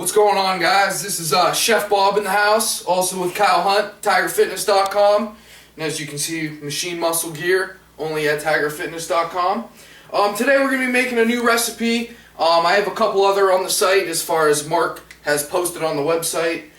What's going on, guys? This is Chef Bob in the house, also with Kyle Hunt, TigerFitness.com. And as you can see, machine muscle gear, only at TigerFitness.com. Today we're going to be making a new recipe. I have a couple other on the site as far as Mark has posted on the website.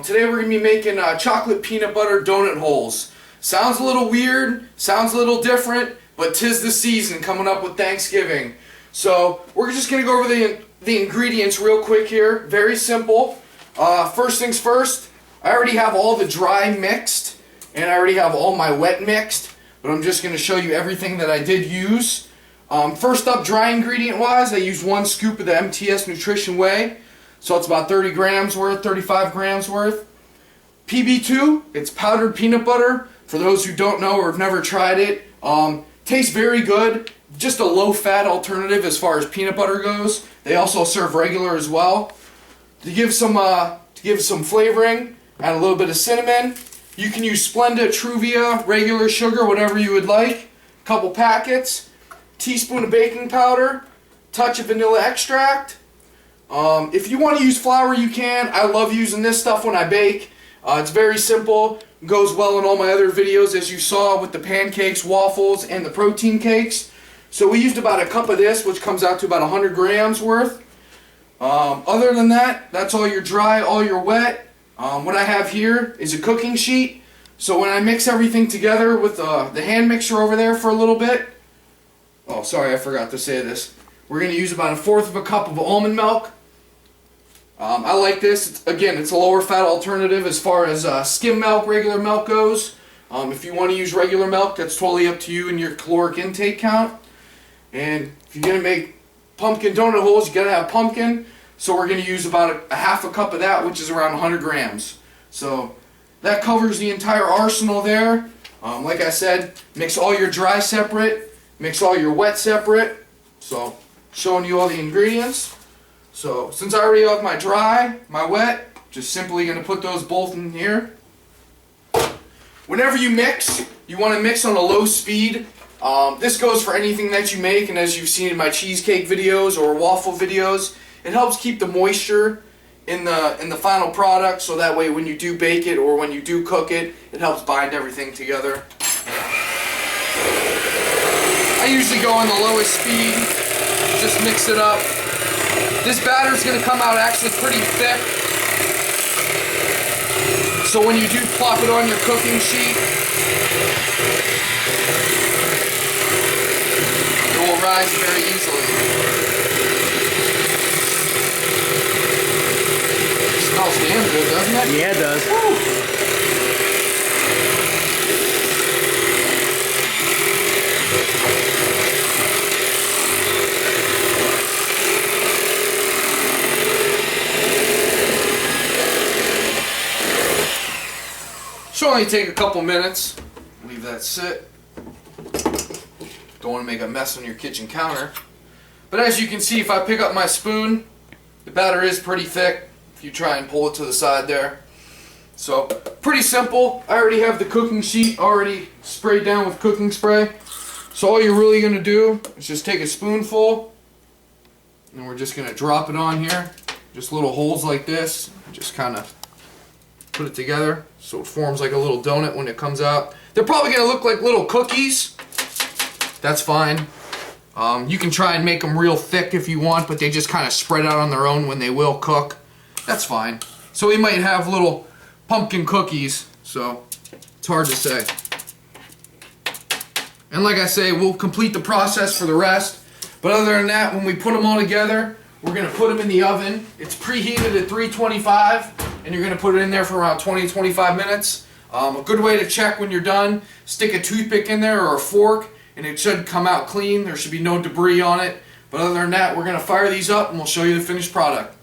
Today we're going to be making chocolate peanut butter donut holes. Sounds a little weird, sounds a little different, but 'tis the season coming up with Thanksgiving. So we're just going to go over the ingredients real quick here. Very simple. First things first, I already have all the dry mixed and I already have all my wet mixed, but I'm just going to show you everything that I did use. First up, dry ingredient wise, I used 1 scoop of the MTS Nutrition Whey, so it's about 30 grams worth, 35 grams worth. PB2, it's powdered peanut butter. For those who don't know or have never tried it, tastes very good. Just a low-fat alternative as far as peanut butter goes. They also serve regular as well. To give some flavoring, add a little bit of cinnamon. You can use Splenda, Truvia, regular sugar, whatever you would like. A couple packets. Teaspoon of baking powder. Touch of vanilla extract. If you want to use flour, you can. I love using this stuff when I bake. It's very simple. Goes well in all my other videos, as you saw with the pancakes, waffles, and the protein cakes. So we used about a cup of this, which comes out to about 100 grams worth. Other than that, that's all your dry, all your wet. What I have here is a cooking sheet. So when I mix everything together with the hand mixer over there for a little bit. Oh, sorry, I forgot to say this. We're going to use about 1/4 of a cup of almond milk. I like this. Again, it's a lower fat alternative as far as skim milk, regular milk goes. If you want to use regular milk, that's totally up to you and your caloric intake count. And if you're going to make pumpkin donut holes, you got to have pumpkin. So we're going to use about a 1/2 cup of that, which is around 100 grams. So that covers the entire arsenal there. Like I said, mix all your dry separate, mix all your wet separate. So showing you all the ingredients. So since I already have my dry, my wet, just simply going to put those both in here. Whenever you mix, you want to mix on a low speed. This goes for anything that you make, and as you've seen in my cheesecake videos or waffle videos, it helps keep the moisture in the final product, so that way when you do bake it or when you do cook it, it helps bind everything together. I usually go on the lowest speed, just mix it up. This batter is going to come out actually pretty thick, so when you do plop it on your cooking sheet, will rise very easily. It smells damn good, doesn't it? Yeah, it does. Woo. Should only take a couple minutes. Leave that sit. Don't want to make a mess on your kitchen counter. But as you can see, if I pick up my spoon, the batter is pretty thick if you try and pull it to the side there. So pretty simple. I already have the cooking sheet already sprayed down with cooking spray. So all you're really going to do is just take a spoonful and we're just going to drop it on here. Just little holes like this. Just kind of put it together so it forms like a little donut when it comes out. They're probably going to look like little cookies. That's fine. You can try and make them real thick if you want, but they just kind of spread out on their own when they will cook. That's fine. So we might have little pumpkin cookies, so it's hard to say. And like I say, we'll complete the process for the rest. But other than that, when we put them all together, we're going to put them in the oven. It's preheated at 325, and you're going to put it in there for around 20-25 minutes. A good way to check when you're done, stick a toothpick in there or a fork, and it should come out clean. There should be no debris on it. But other than that, we're going to fire these up and we'll show you the finished product.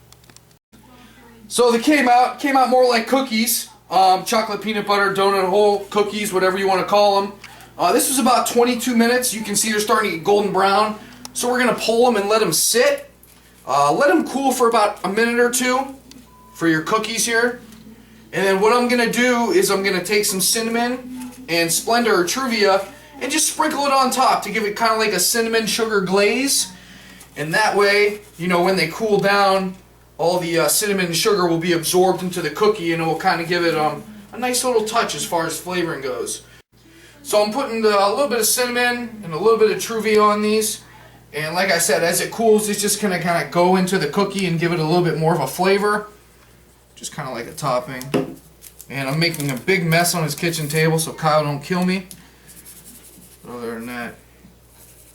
So they came out more like cookies. Chocolate peanut butter donut hole cookies, whatever you want to call them. This was about 22 minutes. You can see they're starting to get golden brown. So we're going to pull them and let them sit. Let them cool for about a minute or two for your cookies here. And then what I'm going to do is I'm going to take some cinnamon and Splenda or Truvia and just sprinkle it on top to give it kind of like a cinnamon sugar glaze. And that way, you know, when they cool down, all the cinnamon and sugar will be absorbed into the cookie, and it will kind of give it a nice little touch as far as flavoring goes. So I'm putting a little bit of cinnamon and a little bit of Truvia on these. And like I said, as it cools, it's just going to kind of go into the cookie and give it a little bit more of a flavor. Just kind of like a topping. And I'm making a big mess on his kitchen table so Kyle don't kill me. But other than that,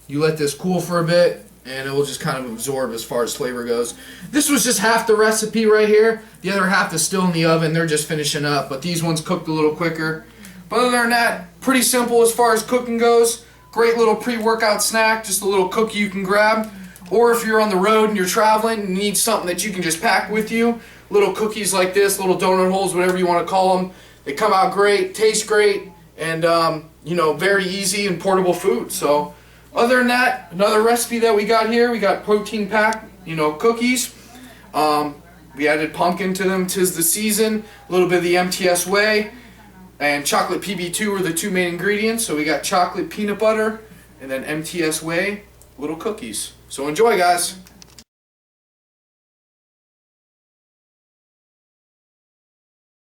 you let this cool for a bit and it will just kind of absorb as far as flavor goes. This was just half the recipe right here. The other half is still in the oven. They're just finishing up, but these ones cooked a little quicker. But other than that, pretty simple as far as cooking goes. Great little pre-workout snack, just a little cookie you can grab. Or if you're on the road and you're traveling and need something that you can just pack with you, little cookies like this, little donut holes, whatever you want to call them. They come out great, taste great, and you know, very easy and portable food. So other than that, another recipe that we got here, we got protein packed, you know, cookies. We added pumpkin to them, 'tis the season, a little bit of the MTS Whey, and chocolate PB2 are the two main ingredients. So we got chocolate peanut butter and then MTS Whey little cookies. So enjoy, guys.